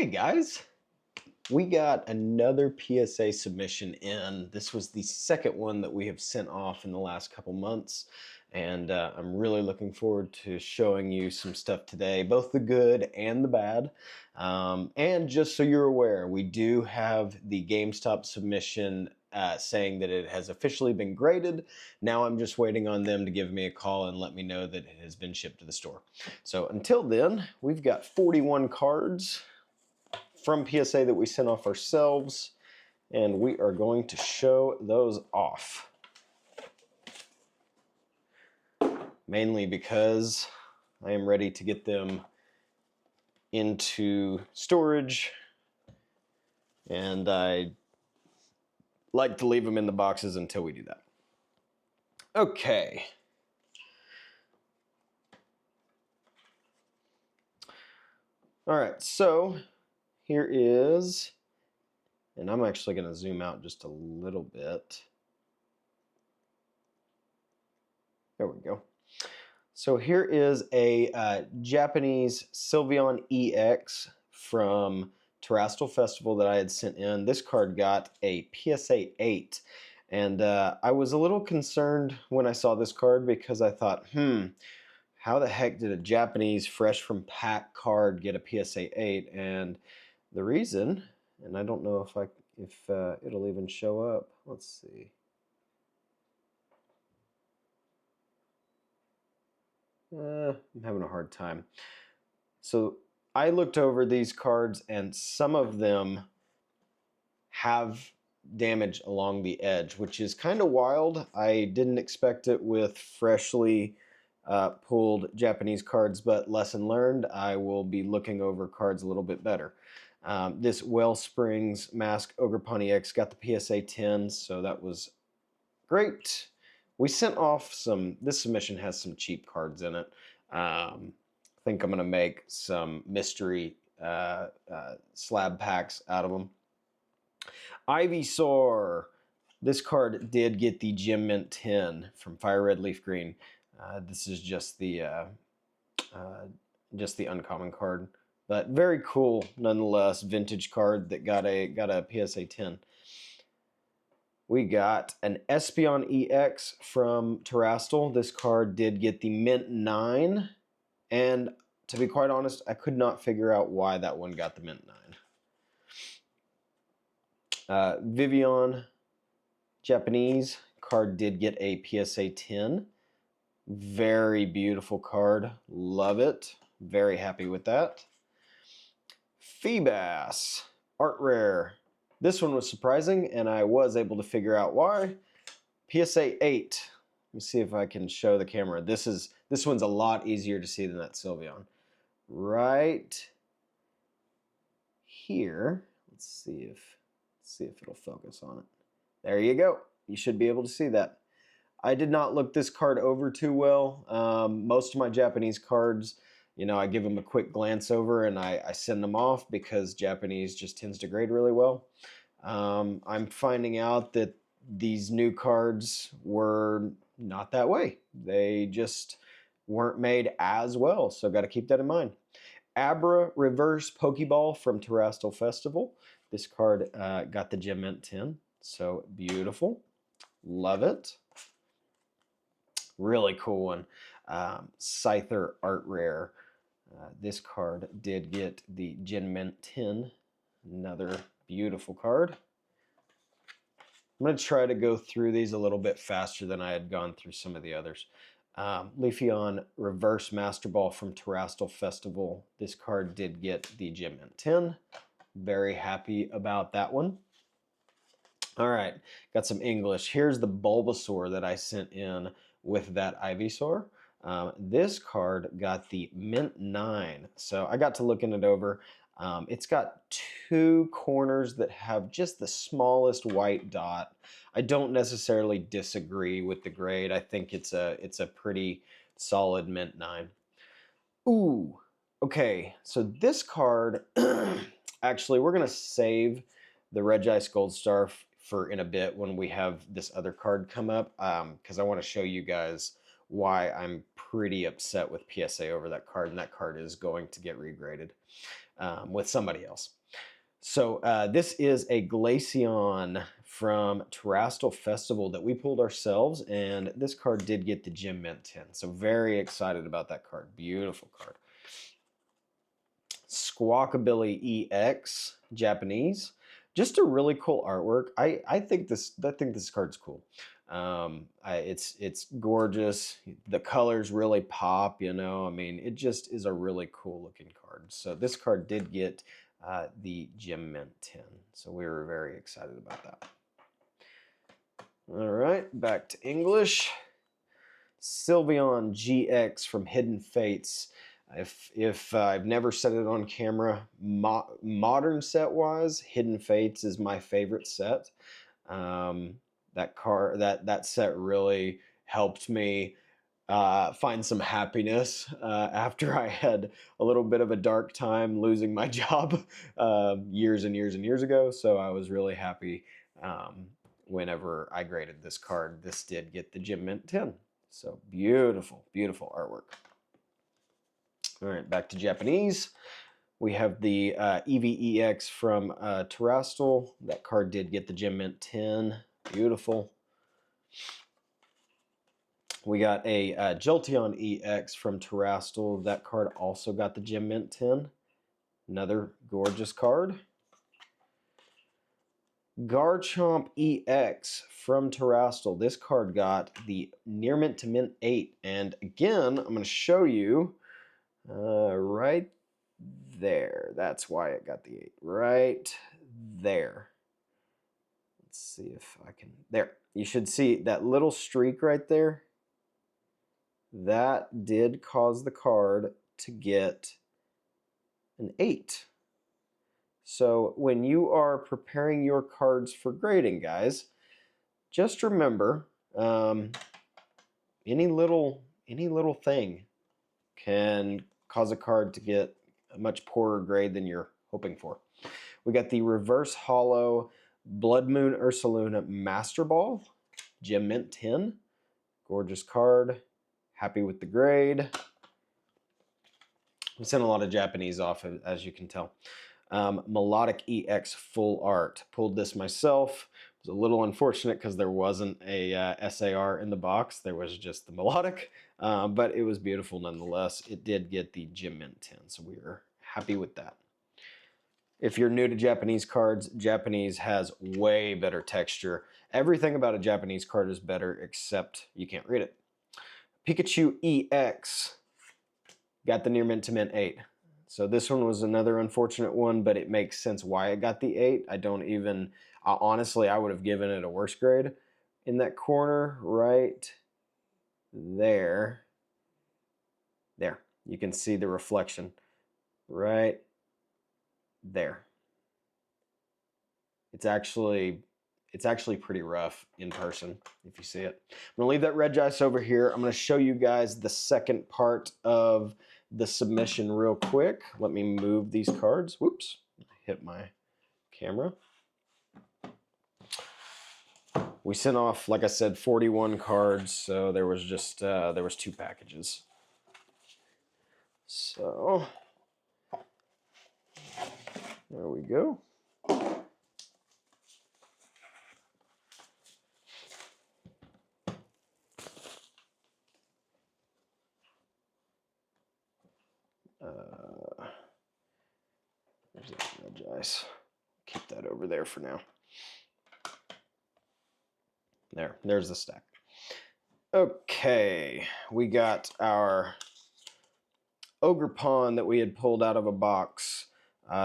Hey guys, we got another PSA submission in. This was the second one that we have sent off in the last couple months, and I'm really looking forward to showing you some stuff today, both the good and the bad. And just so you're aware, we do have the GameStop submission saying that it has officially been graded. Now I'm just waiting on them to give me a call and let me know that it has been shipped to the store. So until then, we've got 41 cards from PSA that we sent off ourselves, and we are going to show those off. Mainly because I am ready to get them into storage, and I like to leave them in the boxes until we do that. Okay. All right, so here is, and I'm actually going to zoom out just a little bit. There we go. So here is a Japanese Sylveon EX from Terrestrial Festival that I had sent in. This card got a PSA 8. And I was a little concerned when I saw this card because I thought, how the heck did a Japanese fresh from pack card get a PSA 8? And the reason, and I don't know if it'll even show up. Let's see. I'm having a hard time. So I looked over these cards, and some of them have damage along the edge, which is kind of wild. I didn't expect it with freshly pulled Japanese cards, but lesson learned. I will be looking over cards a little bit better. This Wellsprings Mask Ogre Pony X got the PSA 10, so that was great. We sent off this submission has some cheap cards in it. I think I'm going to make some mystery slab packs out of them. Ivysaur. This card did get the Gem Mint 10 from Fire Red Leaf Green. This is just the uncommon card, but very cool nonetheless. Vintage card that got a PSA 10. We got an Espeon EX from Terrestrial. This card did get the Mint 9, and to be quite honest, I could not figure out why that one got the Mint 9. Vivian Japanese card did get a PSA 10. Very beautiful card. Love it. Very happy with that. Feebas Art Rare. This one was surprising, and I was able to figure out why. PSA 8. Let me see if I can show the camera. This one's a lot easier to see than that Sylveon. Right here. Let's see if it'll focus on it. There you go. You should be able to see that. I did not look this card over too well. Most of my Japanese cards, I give them a quick glance over and I send them off because Japanese just tends to grade really well. I'm finding out that these new cards were not that way. They just weren't made as well, so got to keep that in mind. Abra Reverse Pokeball from Terrestrial Festival. This card got the Gem Mint 10, so beautiful. Love it. Really cool one. Scyther Art Rare. This card did get the Gem Mint 10. Another beautiful card. I'm going to try to go through these a little bit faster than I had gone through some of the others. Leafeon Reverse Master Ball from Terrestrial Festival. This card did get the Gem Mint 10. Very happy about that one. All right, got some English. Here's the Bulbasaur that I sent in with that Ivysaur. This card got the Mint 9. So I got to looking it over. It's got two corners that have just the smallest white dot. I don't necessarily disagree with the grade. I think it's a pretty solid Mint 9. Ooh, okay. So this card, actually, we're going to save the Regice Gold Star for in a bit when we have this other card come up, because I want to show you guys why I'm pretty upset with PSA over that card, and that card is going to get regraded with somebody else. So this is a Glaceon from Terastal Festival that we pulled ourselves, and this card did get the Gem Mint 10. So very excited about that card. Beautiful card. Squawkabilly EX, Japanese. Just a really cool artwork. I think this card's cool. It's gorgeous. The colors really pop, you know. I mean, it just is a really cool looking card. So this card did get the Gem Mint 10. So we were very excited about that. All right, back to English. Sylveon GX from Hidden Fates. If I've never said it on camera, modern set wise, Hidden Fates is my favorite set. That set really helped me find some happiness after I had a little bit of a dark time losing my job years and years and years ago. So I was really happy whenever I graded this card. This did get the Gem Mint 10. So beautiful, beautiful artwork. All right, back to Japanese. We have the EVEX from Terastal. That card did get the Gem Mint 10. Beautiful. We got a Jolteon EX from Terastal. That card also got the Gem Mint 10. Another gorgeous card. Garchomp EX from Terastal. This card got the Near Mint to Mint 8. And again, I'm going to show you right there. That's why it got the 8. Right there. Let's see if I can. There. You should see that little streak right there. That did cause the card to get an 8. So when you are preparing your cards for grading, guys, just remember any little thing can cause a card to get a much poorer grade than you're hoping for. We got the Reverse Hollow Blood Moon Ursaluna Master Ball, Gem Mint 10. Gorgeous card. Happy with the grade. We sent a lot of Japanese off, as you can tell. Melodic EX Full Art. Pulled this myself. It was a little unfortunate because there wasn't a SAR in the box. There was just the Melodic, but it was beautiful nonetheless. It did get the Gem Mint 10, so we were happy with that. If you're new to Japanese cards, Japanese has way better texture. Everything about a Japanese card is better, except you can't read it. Pikachu EX got the Near Mint to Mint 8. So this one was another unfortunate one, but it makes sense why it got the 8. Honestly, I would have given it a worse grade. In that corner right there, you can see the reflection right there. It's actually pretty rough in person if you see it. I'm gonna leave that red ice over here. I'm gonna show you guys the second part of the submission real quick. Let me move these cards. Whoops, hit my camera. We sent off, like I said, 41 cards, so there was just there was 2 packages. So there we go. There's that red ice. Keep that over there for now. There's the stack. Okay, we got our Ogerpon that we had pulled out of a box.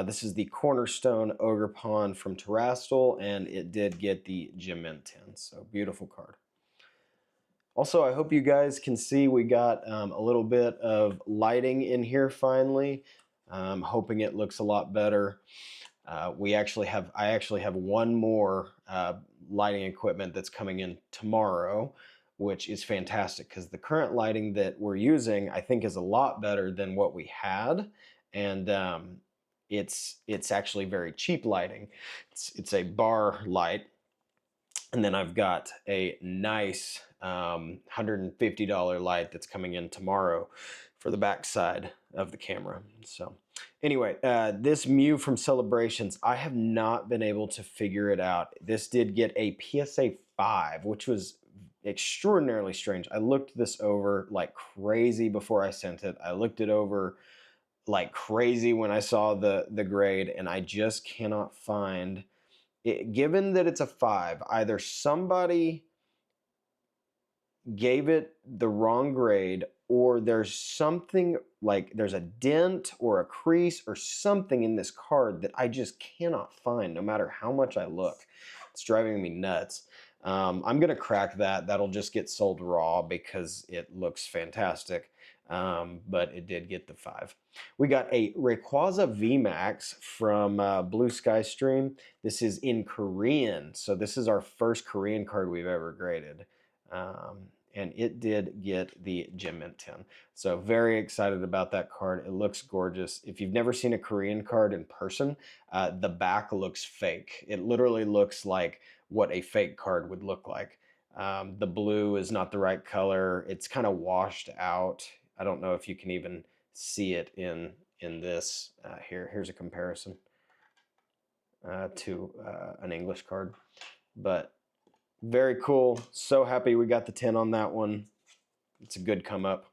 This is the Cornerstone Ogerpon from Terastal, and it did get the Gem Mint 10, so beautiful card. Also, I hope you guys can see we got a little bit of lighting in here finally. I'm hoping it looks a lot better. I actually have one more lighting equipment that's coming in tomorrow, which is fantastic because the current lighting that we're using I think is a lot better than what we had, and it's actually very cheap lighting. It's a bar light, and then I've got a nice $150 light that's coming in tomorrow for the back side of the camera. So anyway, this Mew from Celebrations, I have not been able to figure it out. This did get a PSA 5, which was extraordinarily strange. I looked this over like crazy before I sent it. I looked it over like crazy when I saw the grade, and I just cannot find it. Given that it's a 5, either somebody gave it the wrong grade, or there's something like there's a dent or a crease or something in this card that I just cannot find no matter how much I look. It's driving me nuts. I'm gonna crack that. That'll just get sold raw because it looks fantastic. But it did get the 5. We got a Rayquaza VMAX from Blue Sky Stream. This is in Korean, so this is our first Korean card we've ever graded. And it did get the Gem Mint 10. So very excited about that card. It looks gorgeous. If you've never seen a Korean card in person, the back looks fake. It literally looks like what a fake card would look like. The blue is not the right color. It's kind of washed out. I don't know if you can even see it in this. Here's a comparison to an English card. But very cool. So happy we got the 10 on that one. It's a good come up.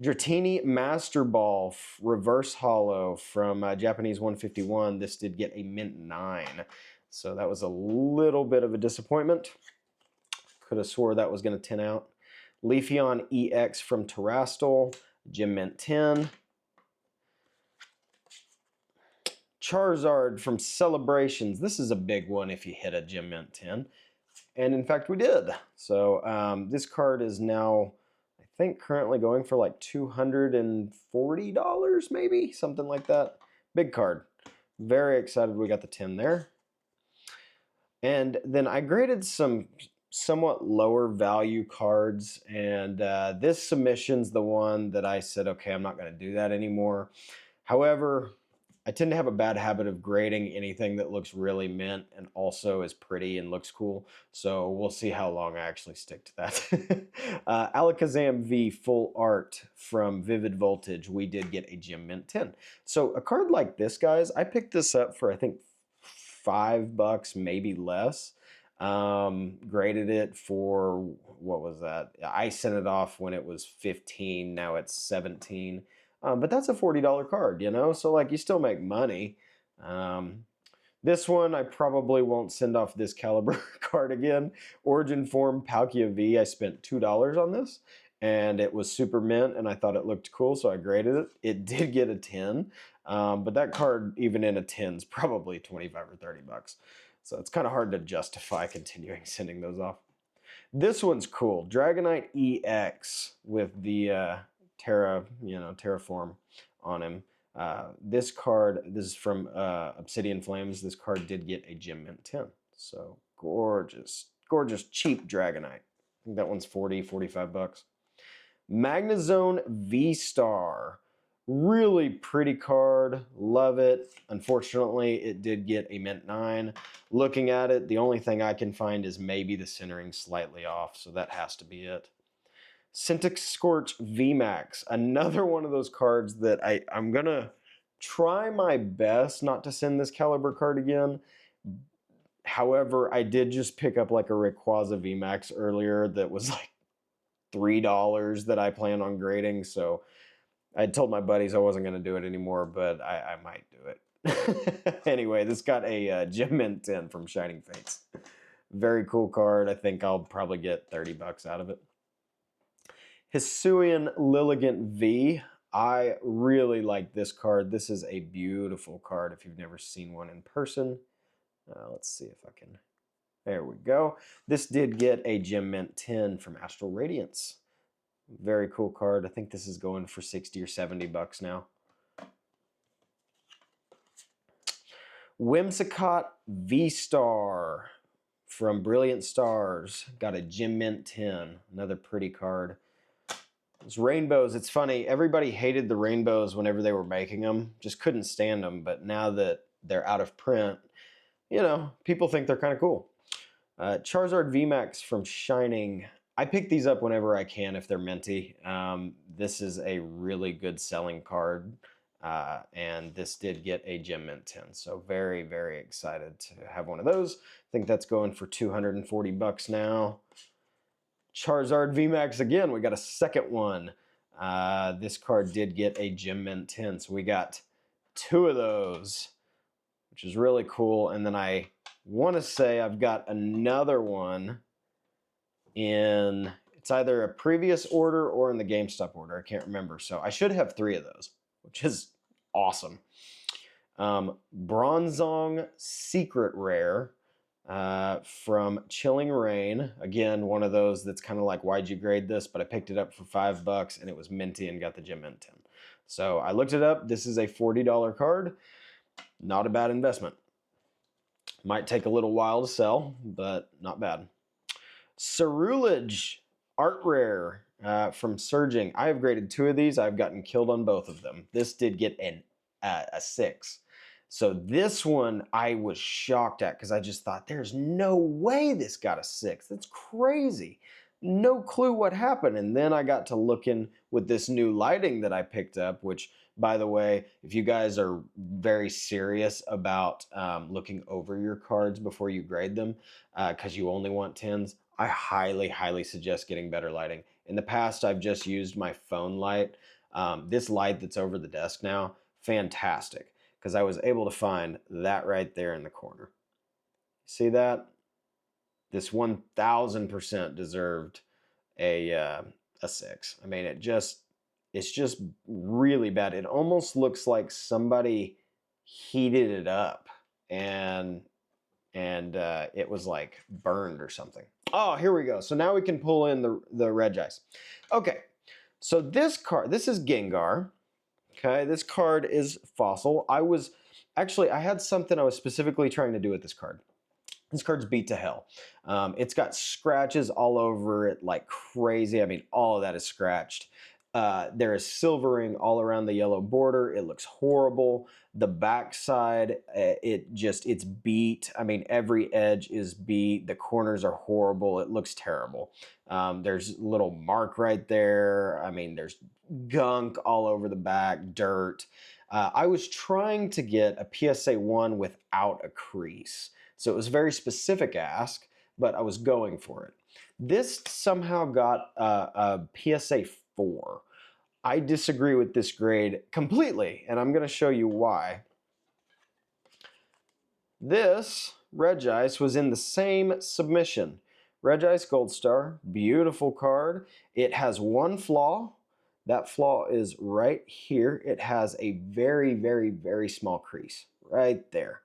Dratini Master Ball Reverse Hollow from Japanese 151. This did get a mint 9. So that was a little bit of a disappointment. Could have swore that was going to 10 out. Leafeon EX from Terastal. Gem Mint 10. Charizard from Celebrations. This is a big one if you hit a Gem Mint 10. And in fact, we did. So this card is now, I think, currently going for like $240, maybe, something like that. Big card. Very excited we got the 10 there. And then I graded some somewhat lower value cards, and this submission's the one that I said, okay, I'm not going to do that anymore. However, I tend to have a bad habit of grading anything that looks really mint and also is pretty and looks cool. So we'll see how long I actually stick to that. Alakazam V Full Art from Vivid Voltage. We did get a Gem Mint 10. So a card like this, guys, I picked this up for, I think, $5, maybe less. Graded it for, what was that? I sent it off when it was 15. Now it's 17. But that's a $40 card, you know? So, like, you still make money. This one, I probably won't send off this caliber card again. Origin Form Palkia V, I spent $2 on this. And it was super mint, and I thought it looked cool, so I graded it. It did get a 10. But that card, even in a 10, is probably 25 or 30 bucks. So it's kind of hard to justify continuing sending those off. This one's cool. Dragonite EX with the Terraform on him. This card, this is from Obsidian Flames. This card did get a Gem Mint 10. So gorgeous, gorgeous, cheap Dragonite. I think that one's 40, 45 bucks. Magnezone V-Star. Really pretty card. Love it. Unfortunately, it did get a mint 9. Looking at it, the only thing I can find is maybe the centering slightly off, so that has to be it. Syntix Scorch VMAX. Another one of those cards that I'm going to try my best not to send this caliber card again. However, I did just pick up like a Rayquaza VMAX earlier that was like $3 that I plan on grading, so I told my buddies I wasn't going to do it anymore, but I might do it. Anyway, this got a Gem Mint 10 from Shining Fates. Very cool card. I think I'll probably get 30 bucks out of it. Hisuian Lilligant V. I really like this card. This is a beautiful card if you've never seen one in person. Let's see if I can. There we go. This did get a Gem Mint 10 from Astral Radiance. Very cool card. I think this is going for 60 or 70 bucks now. Whimsicott V-Star from Brilliant Stars. Got a Gem Mint 10. Another pretty card. Those rainbows, it's funny. Everybody hated the rainbows whenever they were making them. Just couldn't stand them. But now that they're out of print, you know, people think they're kind of cool. Charizard VMAX from Shining I pick these up whenever I can if they're minty. This is a really good selling card, and this did get a Gem Mint 10. So very, very excited to have one of those. I think that's going for 240 bucks now. Charizard VMAX again. We got a second one. This card did get a Gem Mint 10, so we got 2 of those, which is really cool. And then I want to say I've got another one in, it's either a previous order or in the GameStop order. I can't remember. So I should have 3 of those, which is awesome. Bronzong Secret Rare from Chilling Rain. Again, one of those that's kind of like, why'd you grade this? But I picked it up for $5 and it was minty and got the Gem Mint 10. So I looked it up. This is a $40 card. Not a bad investment. Might take a little while to sell, but not bad. Cerulege Art Rare from Surging. I have graded 2 of these. I've gotten killed on both of them. This did get a 6. So this one I was shocked at because I just thought there's no way this got a 6. That's crazy. No clue what happened. And then I got to looking with this new lighting that I picked up, which, by the way, if you guys are very serious about looking over your cards before you grade them, because you only want 10s, I highly, highly suggest getting better lighting. In the past, I've just used my phone light. This light that's over the desk now, fantastic, because I was able to find that right there in the corner. See that? This 1000% deserved a 6. I mean, it's just really bad. It almost looks like somebody heated it up and it was like burned or something. Oh, here we go. So now we can pull in the Regice. Okay, so this card, this is Gengar. Okay, this card is Fossil. I had something I was specifically trying to do with this card. This card's beat to hell. It's got scratches all over it like crazy. I mean, all of that is scratched. There is silvering all around the yellow border. It looks horrible. The backside, it's beat. I mean, every edge is beat. The corners are horrible. It looks terrible. There's a little mark right there. I mean, there's gunk all over the back, dirt. I was trying to get a PSA 1 without a crease. So it was a very specific ask, but I was going for it. This somehow got a PSA 4. I disagree with this grade completely, and I'm going to show you why. This Regice was in the same submission. Regice Gold Star, beautiful card. It has one flaw. That flaw is right here. It has a very, very, very small crease right there.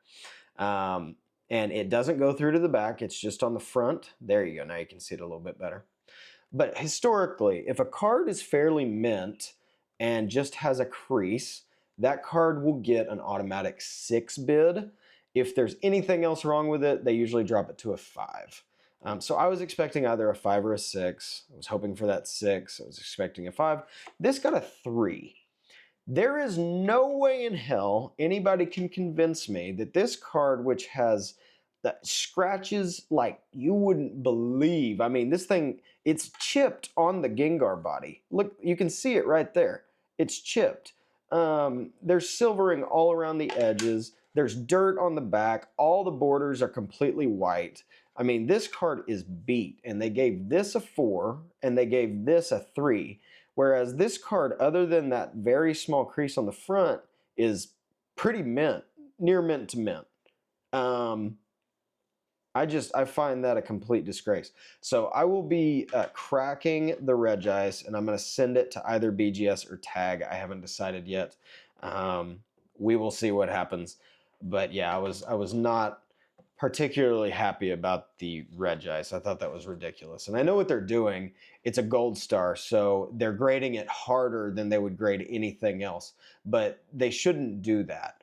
And it doesn't go through to the back. It's just on the front. There you go. Now you can see it a little bit better. But historically, if a card is fairly mint and just has a crease, that card will get an automatic 6 bid. If there's anything else wrong with it, they usually drop it to a 5. So I was expecting either a 5 or a 6. I was hoping for that 6. I was expecting a 5. This got a 3. There is no way in hell anybody can convince me that this card, which has scratches like you wouldn't believe. I mean, this thing, it's chipped on the Gengar body. Look, you can see it right there. It's chipped. There's silvering all around the edges. There's dirt on the back. All the borders are completely white. I mean, this card is beat, and they gave this a 4, and they gave this a 3. Whereas this card, other than that very small crease on the front, is pretty mint, near mint to mint. I find that a complete disgrace. So I will be cracking the Regice, and I'm going to send it to either BGS or Tag. I haven't decided yet. We will see what happens. But yeah, I was not particularly happy about the Regice. I thought that was ridiculous. And I know what they're doing. It's a gold star, so they're grading it harder than they would grade anything else. But they shouldn't do that.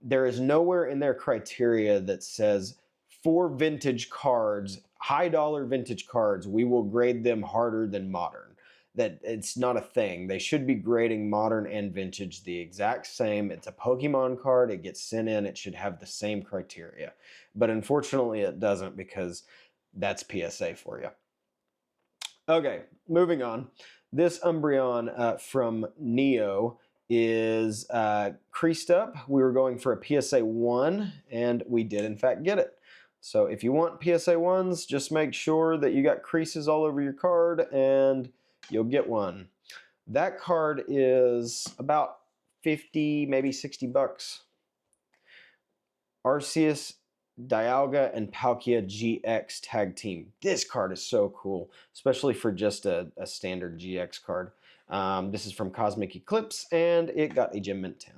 There is nowhere in their criteria that says for vintage cards, high dollar vintage cards, we will grade them harder than modern. That it's not a thing. They should be grading modern and vintage the exact same. It's a Pokemon card. It gets sent in. It should have the same criteria. But unfortunately, it doesn't, because that's PSA for you. Okay, moving on. This Umbreon from Neo is creased up. We were going for a PSA 1, and we did in fact get it. So if you want PSA 1s, just make sure that you got creases all over your card, and you'll get one. That card is about 50, maybe 60 bucks. Arceus, Dialga, and Palkia GX tag team. This card is so cool, especially for just a standard GX card. This is from Cosmic Eclipse, and it got a Gem Mint 10.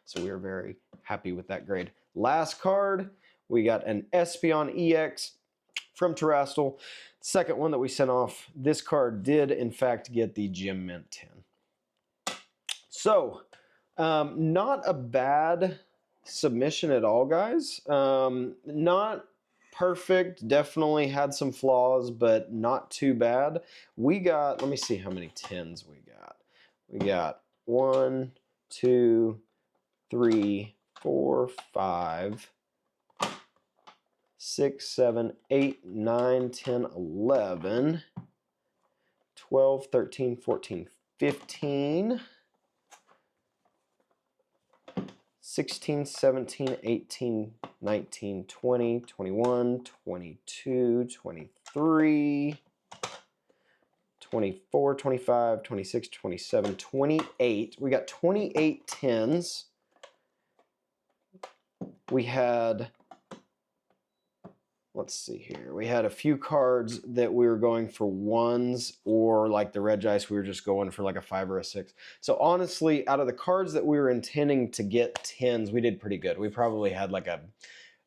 So we are very happy with that grade. Last card, we got an Espeon EX from Terastal. Second one that we sent off. This card did, in fact, get the Gem Mint 10. So, not a bad submission at all, guys. Not perfect, definitely had some flaws, but not too bad. We got, let me see how many 10s we got. We got 1, 2, 3, 4, 5, 6, 7, 8, 9, 10, 11, 12, 13, 14, 15, 16, 17, 18, 19, 20, 21, 22, 23, 24, 25, 26, 27, 28. We got 28 10s. We had, let's see here. We had a few cards that we were going for 1s, or like the Regice, we were just going for like a 5 or a 6. So honestly, out of the cards that we were intending to get 10s, we did pretty good. We probably had like a,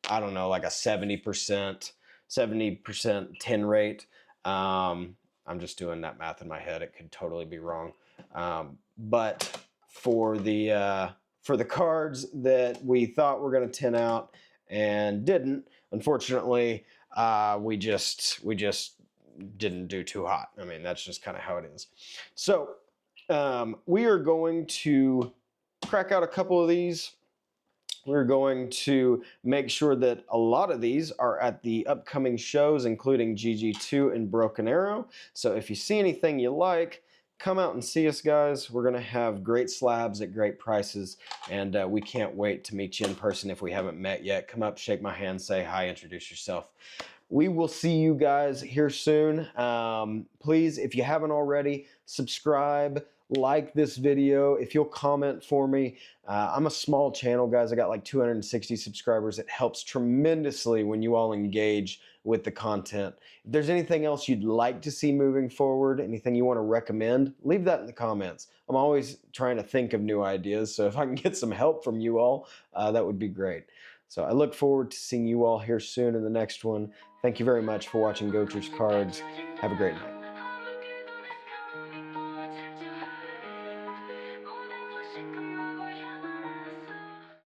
I don't know, like a 70% 10 rate. I'm just doing that math in my head. It could totally be wrong. But for the cards that we thought were going to 10 out and didn't, unfortunately, we just didn't do too hot. I mean, that's just kind of how it is. So we are going to crack out a couple of these. We're going to make sure that a lot of these are at the upcoming shows, including GG2 and Broken Arrow. So if you see anything you like, come out and see us, guys. We're going to have great slabs at great prices, and we can't wait to meet you in person if we haven't met yet. Come up, shake my hand, say hi, introduce yourself. We will see you guys here soon. Please, if you haven't already, subscribe, like this video. If you'll comment for me. I'm a small channel, guys. I got like 260 subscribers. It helps tremendously when you all engage with the content. If there's anything else you'd like to see moving forward, anything you want to recommend, leave that in the comments. I'm always trying to think of new ideas, so if I can get some help from you all, that would be great. So I look forward to seeing you all here soon in the next one. Thank you very much for watching Goacher's Cards. Have a great night.